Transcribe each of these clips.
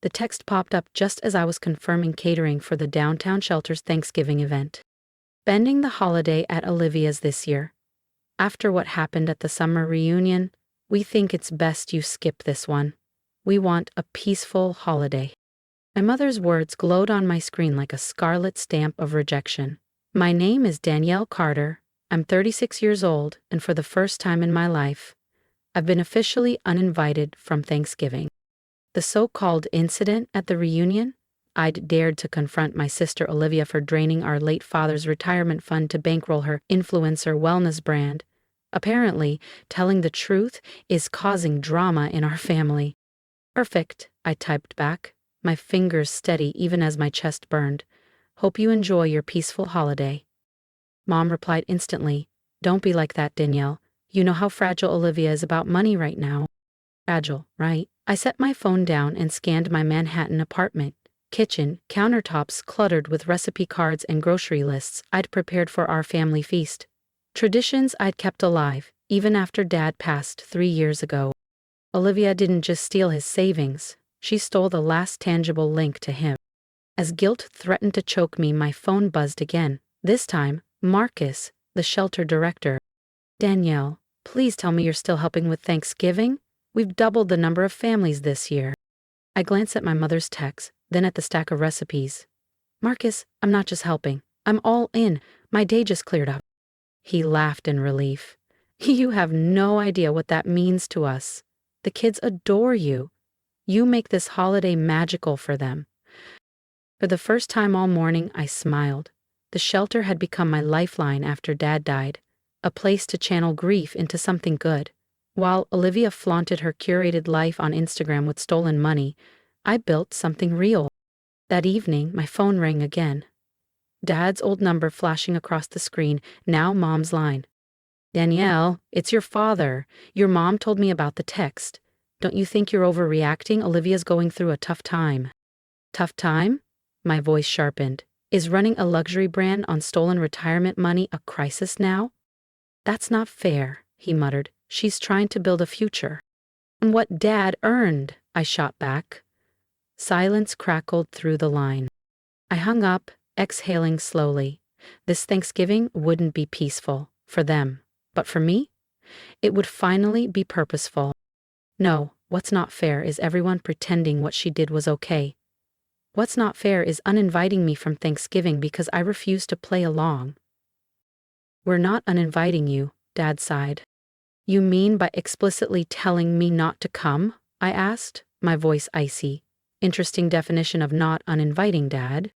The text popped up just as I was confirming catering for the downtown shelter's Thanksgiving event. Spending the holiday at Olivia's this year. After what happened at the summer reunion, we think it's best you skip this one. We want a peaceful holiday. My mother's words glowed on my screen like a scarlet stamp of rejection. My name is Danielle Carter. I'm 36 years old, and for the first time in my life, I've been officially uninvited from Thanksgiving. The so-called incident at the reunion? I'd dared to confront my sister Olivia for draining our late father's retirement fund to bankroll her influencer wellness brand. Apparently, telling the truth is causing drama in our family. Perfect, I typed back, my fingers steady even as my chest burned. Hope you enjoy your peaceful holiday. Mom replied instantly, Don't be like that, Danielle. You know how fragile Olivia is about money right now. Fragile, right? I set my phone down and scanned my Manhattan apartment. Kitchen, countertops cluttered with recipe cards and grocery lists I'd prepared for our family feast. Traditions I'd kept alive, even after Dad passed 3 years ago. Olivia didn't just steal his savings, she stole the last tangible link to him. As guilt threatened to choke me, my phone buzzed again. This time, Marcus, the shelter director. Danielle, please tell me you're still helping with Thanksgiving? We've doubled the number of families this year. I glanced at my mother's text, then at the stack of recipes. Marcus, I'm not just helping. I'm all in. My day just cleared up. He laughed in relief. You have no idea what that means to us. The kids adore you. You make this holiday magical for them. For the first time all morning, I smiled. The shelter had become my lifeline after Dad died, a place to channel grief into something good. While Olivia flaunted her curated life on Instagram with stolen money, I built something real. That evening, my phone rang again. Dad's old number flashing across the screen, now Mom's line. Danielle, it's your father. Your mom told me about the text. Don't you think you're overreacting? Olivia's going through a tough time. Tough time? My voice sharpened. Is running a luxury brand on stolen retirement money a crisis now? That's not fair, he muttered. She's trying to build a future. And what Dad earned, I shot back. Silence crackled through the line. I hung up, exhaling slowly. This Thanksgiving wouldn't be peaceful, for them. But for me? It would finally be purposeful. No, what's not fair is everyone pretending what she did was okay. What's not fair is uninviting me from Thanksgiving because I refuse to play along. We're not uninviting you, Dad sighed. You mean by explicitly telling me not to come? I asked, my voice icy. Interesting definition of not uninviting, Dad.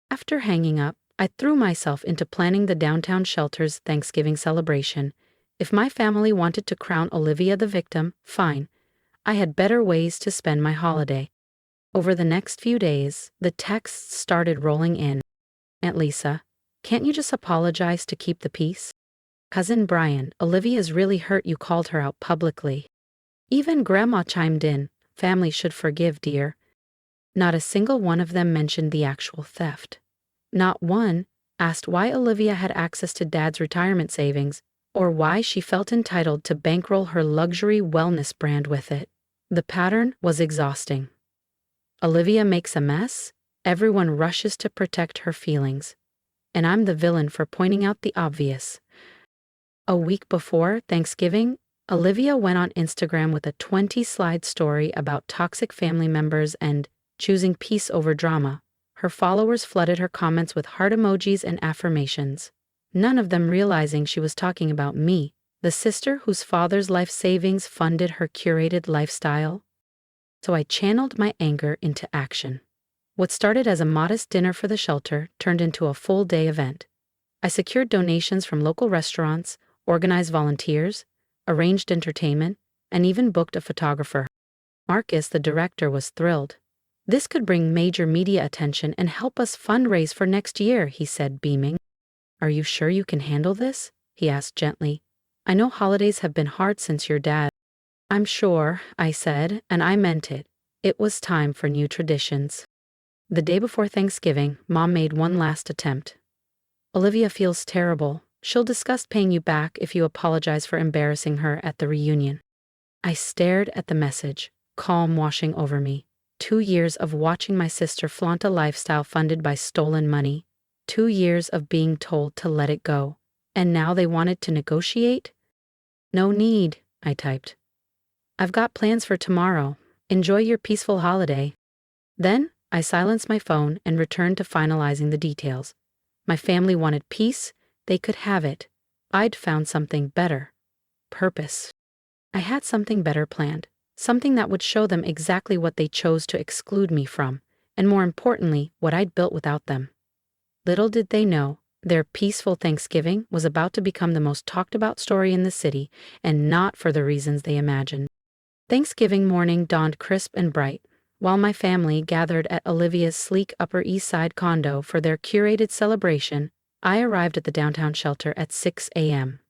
After hanging up, I threw myself into planning the downtown shelter's Thanksgiving celebration. If my family wanted to crown Olivia the victim, fine. I had better ways to spend my holiday. Over the next few days, the texts started rolling in. Aunt Lisa, can't you just apologize to keep the peace? Cousin Brian, Olivia's really hurt you called her out publicly. Even Grandma chimed in, family should forgive, dear. Not a single one of them mentioned the actual theft. Not one asked why Olivia had access to Dad's retirement savings, or why she felt entitled to bankroll her luxury wellness brand with it. The pattern was exhausting. Olivia makes a mess, everyone rushes to protect her feelings. And I'm the villain for pointing out the obvious. A week before Thanksgiving, Olivia went on Instagram with a 20-slide story about toxic family members and choosing peace over drama. Her followers flooded her comments with heart emojis and affirmations, none of them realizing she was talking about me, the sister whose father's life savings funded her curated lifestyle. So I channeled my anger into action. What started as a modest dinner for the shelter turned into a full-day event. I secured donations from local restaurants, organized volunteers, arranged entertainment, and even booked a photographer. Marcus, the director, was thrilled. This could bring major media attention and help us fundraise for next year, he said, beaming. Are you sure you can handle this? He asked gently. I know holidays have been hard since your dad. I'm sure, I said, and I meant it. It was time for new traditions. The day before Thanksgiving, Mom made one last attempt. Olivia feels terrible. She'll discuss paying you back if you apologize for embarrassing her at the reunion. I stared at the message, calm washing over me. 2 years of watching my sister flaunt a lifestyle funded by stolen money. 2 years of being told to let it go. And now they wanted to negotiate? No need, I typed. I've got plans for tomorrow. Enjoy your peaceful holiday. Then, I silenced my phone and returned to finalizing the details. My family wanted peace, they could have it. I'd found something better. Purpose. I had something better planned, something that would show them exactly what they chose to exclude me from, and more importantly, what I'd built without them. Little did they know, their peaceful Thanksgiving was about to become the most talked about story in the city, and not for the reasons they imagined. Thanksgiving morning dawned crisp and bright, while my family gathered at Olivia's sleek Upper East Side condo for their curated celebration. I arrived at the downtown shelter at 6 a.m.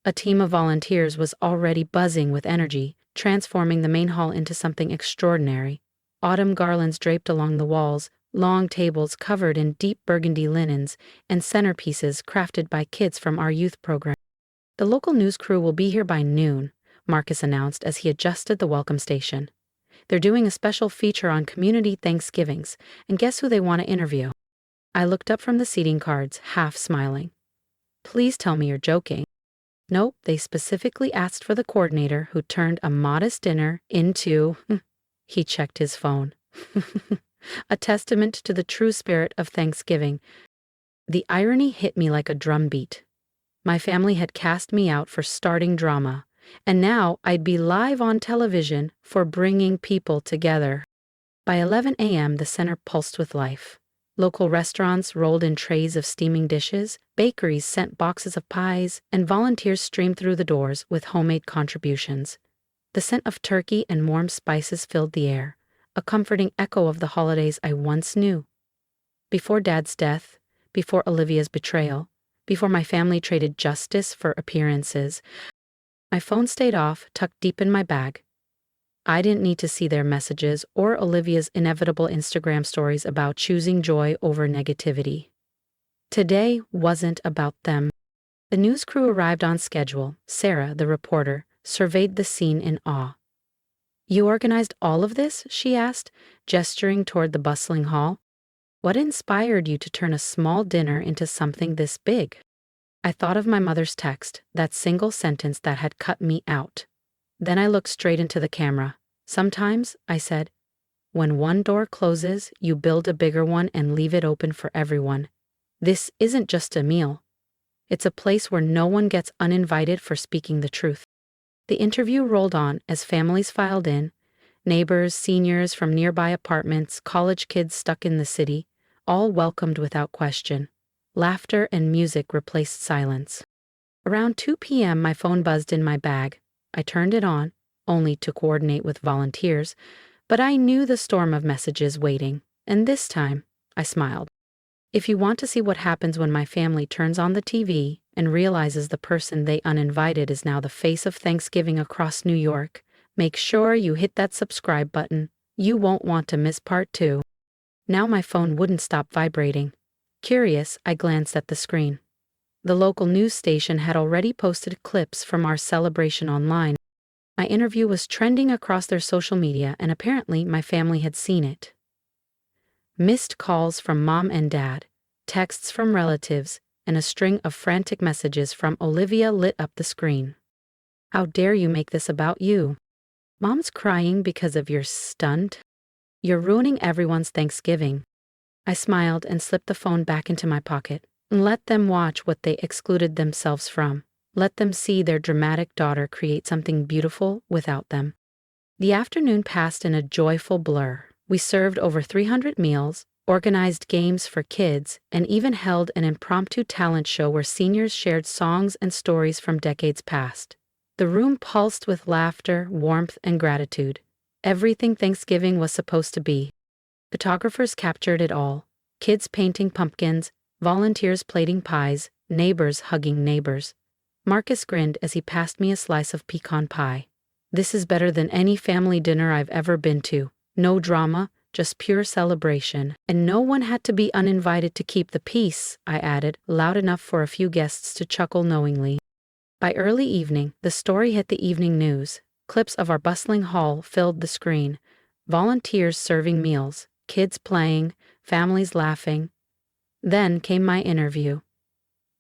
A team of volunteers was already buzzing with energy, transforming the main hall into something extraordinary. Autumn garlands draped along the walls, long tables covered in deep burgundy linens, and centerpieces crafted by kids from our youth program. The local news crew will be here by noon, Marcus announced as he adjusted the welcome station. They're doing a special feature on community Thanksgivings, and guess who they want to interview? I looked up from the seating cards, half smiling. Please tell me you're joking. Nope, they specifically asked for the coordinator who turned a modest dinner into... He checked his phone. A testament to the true spirit of Thanksgiving. The irony hit me like a drumbeat. My family had cast me out for starting drama, and now I'd be live on television for bringing people together. By 11 a.m., the center pulsed with life. Local restaurants rolled in trays of steaming dishes, bakeries sent boxes of pies, and volunteers streamed through the doors with homemade contributions. The scent of turkey and warm spices filled the air, a comforting echo of the holidays I once knew. Before Dad's death, before Olivia's betrayal, before my family traded justice for appearances, my phone stayed off, tucked deep in my bag. I didn't need to see their messages or Olivia's inevitable Instagram stories about choosing joy over negativity. Today wasn't about them. The news crew arrived on schedule. Sarah, the reporter, surveyed the scene in awe. You organized all of this? She asked, gesturing toward the bustling hall. What inspired you to turn a small dinner into something this big? I thought of my mother's text, that single sentence that had cut me out. Then I looked straight into the camera. Sometimes, I said, when one door closes, you build a bigger one and leave it open for everyone. This isn't just a meal. It's a place where no one gets uninvited for speaking the truth. The interview rolled on as families filed in, neighbors, seniors from nearby apartments, college kids stuck in the city, all welcomed without question. Laughter and music replaced silence. Around 2 p.m., my phone buzzed in my bag. I turned it on, only to coordinate with volunteers, but I knew the storm of messages waiting, and this time, I smiled. If you want to see what happens when my family turns on the TV and realizes the person they uninvited is now the face of Thanksgiving across New York, make sure you hit that subscribe button. You won't want to miss part 2. Now my phone wouldn't stop vibrating. Curious, I glanced at the screen. The local news station had already posted clips from our celebration online. My interview was trending across their social media, and apparently my family had seen it. Missed calls from Mom and Dad, texts from relatives, and a string of frantic messages from Olivia lit up the screen. How dare you make this about you? Mom's crying because of your stunt? You're ruining everyone's Thanksgiving. I smiled and slipped the phone back into my pocket. Let them watch what they excluded themselves from. Let them see their dramatic daughter create something beautiful without them. The afternoon passed in a joyful blur. We served over 300 meals, organized games for kids, and even held an impromptu talent show where seniors shared songs and stories from decades past. The room pulsed with laughter, warmth, and gratitude. Everything Thanksgiving was supposed to be. Photographers captured it all. Kids painting pumpkins, volunteers plating pies, neighbors hugging neighbors. Marcus grinned as he passed me a slice of pecan pie. This is better than any family dinner I've ever been to. No drama, just pure celebration. And no one had to be uninvited to keep the peace, I added, loud enough for a few guests to chuckle knowingly. By early evening, the story hit the evening news. Clips of our bustling hall filled the screen. Volunteers serving meals, kids playing, families laughing. Then came my interview.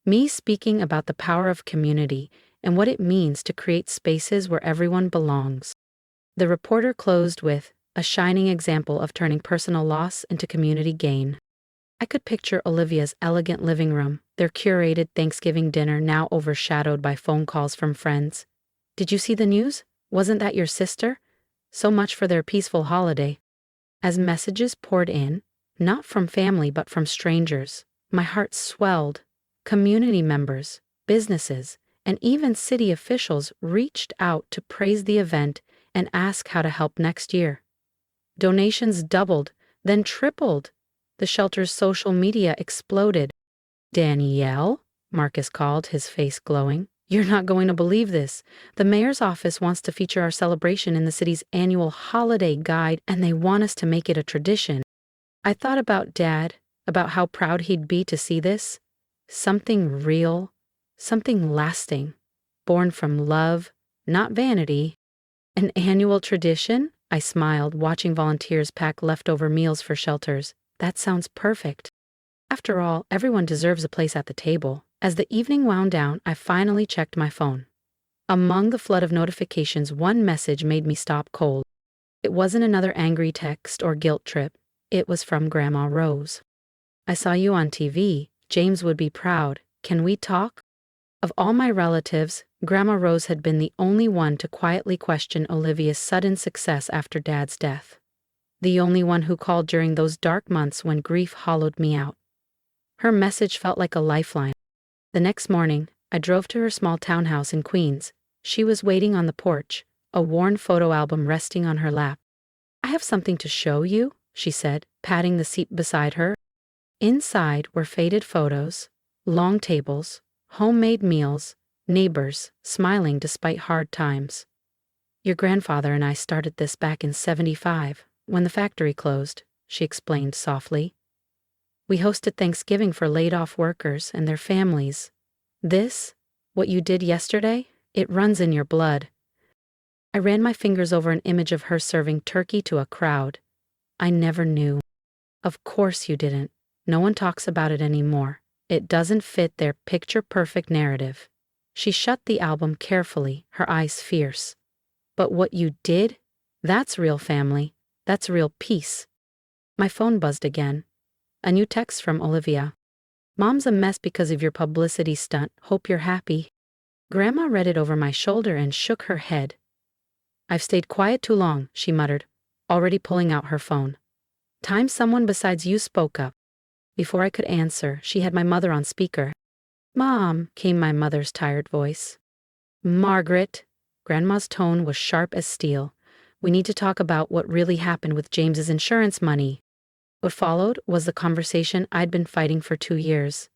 Me speaking about the power of community and what it means to create spaces where everyone belongs. The reporter closed with a shining example of turning personal loss into community gain. I could picture Olivia's elegant living room, their curated Thanksgiving dinner now overshadowed by phone calls from friends. Did you see the news? Wasn't that your sister? So much for their peaceful holiday. As messages poured in, not from family but from strangers, my heart swelled. Community members, businesses, and even city officials reached out to praise the event and ask how to help next year. Donations doubled, then tripled. The shelter's social media exploded. "Danielle?" Marcus called, his face glowing. "You're not going to believe this. The mayor's office wants to feature our celebration in the city's annual holiday guide, and they want us to make it a tradition." I thought about Dad, about how proud he'd be to see this. Something real, something lasting, born from love, not vanity. An annual tradition? I smiled, watching volunteers pack leftover meals for shelters. That sounds perfect. After all, everyone deserves a place at the table. As the evening wound down, I finally checked my phone. Among the flood of notifications, one message made me stop cold. It wasn't another angry text or guilt trip. It was from Grandma Rose. "I saw you on TV. James would be proud. Can we talk?" Of all my relatives, Grandma Rose had been the only one to quietly question Olivia's sudden success after Dad's death. The only one who called during those dark months when grief hollowed me out. Her message felt like a lifeline. The next morning, I drove to her small townhouse in Queens. She was waiting on the porch, a worn photo album resting on her lap. "I have something to show you," she said, patting the seat beside her. Inside were faded photos, long tables, homemade meals, neighbors smiling despite hard times. "Your grandfather and I started this back in '75, when the factory closed," she explained softly. "We hosted Thanksgiving for laid-off workers and their families. This, what you did yesterday, it runs in your blood." I ran my fingers over an image of her serving turkey to a crowd. "I never knew." "Of course you didn't. No one talks about it anymore. It doesn't fit their picture-perfect narrative." She shut the album carefully, her eyes fierce. "But what you did? That's real family. That's real peace." My phone buzzed again. A new text from Olivia. "Mom's a mess because of your publicity stunt. Hope you're happy." Grandma read it over my shoulder and shook her head. "I've stayed quiet too long," she muttered, already pulling out her phone. "Time someone besides you spoke up." Before I could answer, she had my mother on speaker. "Mom," came my mother's tired voice. "Margaret." Grandma's tone was sharp as steel. "We need to talk about what really happened with James's insurance money." What followed was the conversation I'd been fighting for 2 years.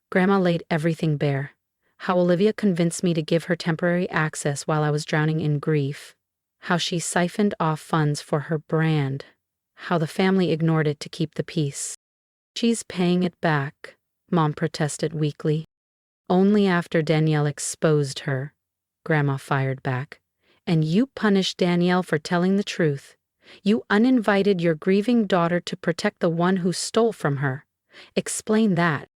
Grandma laid everything bare. How Olivia convinced me to give her temporary access while I was drowning in grief. How she siphoned off funds for her brand. How the family ignored it to keep the peace. "She's paying it back," Mom protested weakly. "Only after Danielle exposed her," Grandma fired back. "And you punished Danielle for telling the truth. You uninvited your grieving daughter to protect the one who stole from her. Explain that."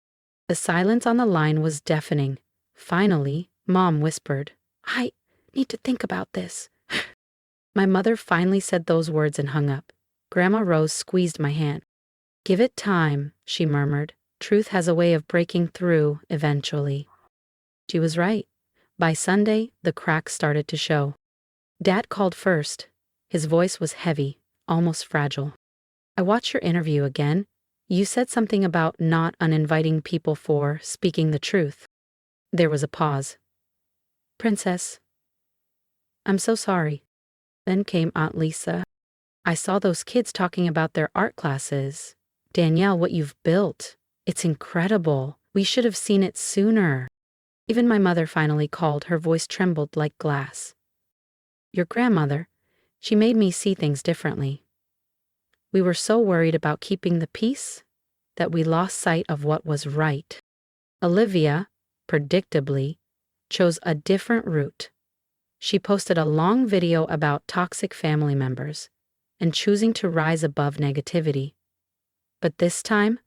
The silence on the line was deafening. Finally, Mom whispered, "I need to think about this." My mother finally said those words and hung up. Grandma Rose squeezed my hand. "Give it time," she murmured. "Truth has a way of breaking through eventually." She was right. By Sunday, the cracks started to show. Dad called first. His voice was heavy, almost fragile. "I watched your interview again. You said something about not uninviting people for speaking the truth." There was a pause. "Princess, I'm so sorry." Then came Aunt Lisa. "I saw those kids talking about their art classes. Danielle, what you've built. It's incredible. We should have seen it sooner." Even my mother finally called, her voice trembled like glass. "Your grandmother, she made me see things differently. We were so worried about keeping the peace that we lost sight of what was right." Olivia, predictably, chose a different route. She posted a long video about toxic family members. and choosing to rise above negativity. But this time,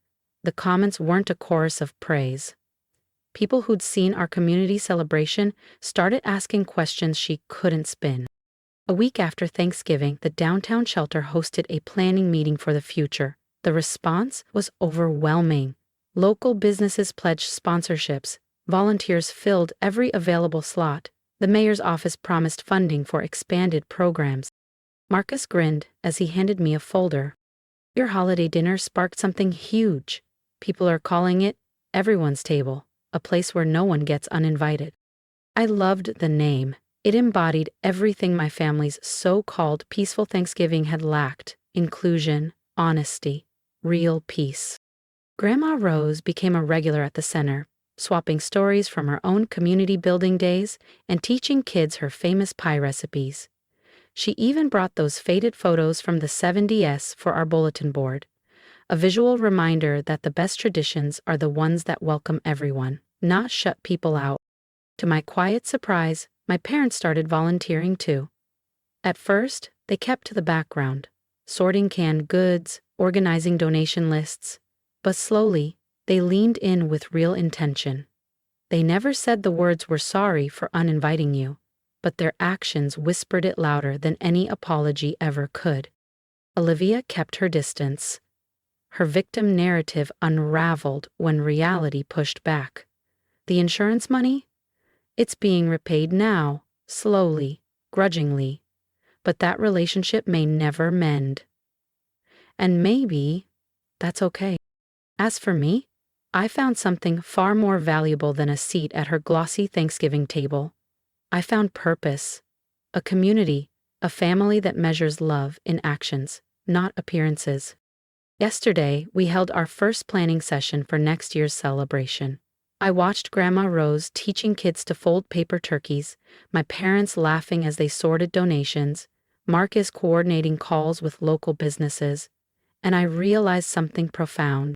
the comments weren't a chorus of praise. People who'd seen our community celebration started asking questions she couldn't spin. A week after Thanksgiving, the downtown shelter hosted a planning meeting for the future. The response was overwhelming. Local businesses pledged sponsorships, volunteers filled every available slot, the mayor's office promised funding for expanded programs. Marcus grinned as he handed me a folder. Your holiday dinner sparked something huge. People are calling it Everyone's Table, a place where no one gets uninvited. I loved the name. It embodied everything my family's so-called peaceful Thanksgiving had lacked: inclusion, honesty, real peace. Grandma Rose became a regular at the center, swapping stories from her own community building days and teaching kids her famous pie recipes. She even brought those faded photos from the 70s for our bulletin board, a visual reminder that the best traditions are the ones that welcome everyone, not shut people out. To my quiet surprise, my parents started volunteering too. At first, they kept to the background, sorting canned goods, organizing donation lists, but slowly, they leaned in with real intention. They never said the words "we're sorry for uninviting you," but their actions whispered it louder than any apology ever could. Olivia kept her distance. Her victim narrative unraveled when reality pushed back. The insurance money? It's being repaid now, slowly, grudgingly, but that relationship may never mend. And maybe that's okay. As for me, I found something far more valuable than a seat at her glossy Thanksgiving table. I found purpose, a community, a family that measures love in actions, not appearances. Yesterday, we held our first planning session for next year's celebration. I watched Grandma Rose teaching kids to fold paper turkeys, my parents laughing as they sorted donations, Marcus coordinating calls with local businesses, and I realized something profound.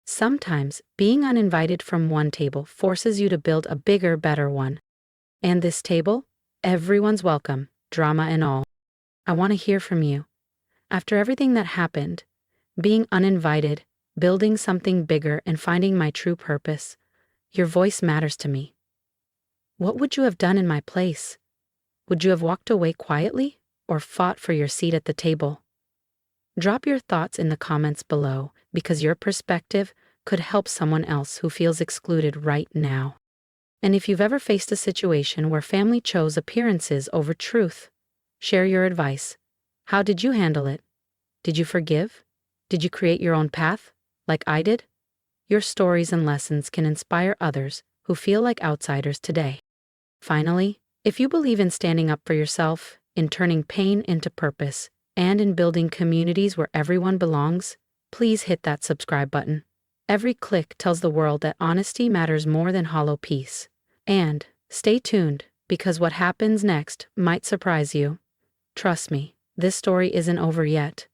Sometimes, being uninvited from one table forces you to build a bigger, better one. And this table? Everyone's welcome, drama and all. I want to hear from you. After everything that happened, being uninvited, building something bigger, and finding my true purpose, your voice matters to me. What would you have done in my place? Would you have walked away quietly or fought for your seat at the table? Drop your thoughts in the comments below, because your perspective could help someone else who feels excluded right now. And if you've ever faced a situation where family chose appearances over truth, share your advice. How did you handle it? Did you forgive? Did you create your own path, like I did? Your stories and lessons can inspire others who feel like outsiders today. Finally, if you believe in standing up for yourself, in turning pain into purpose, and in building communities where everyone belongs, please hit that subscribe button. Every click tells the world that honesty matters more than hollow peace. And stay tuned, because what happens next might surprise you. Trust me, this story isn't over yet.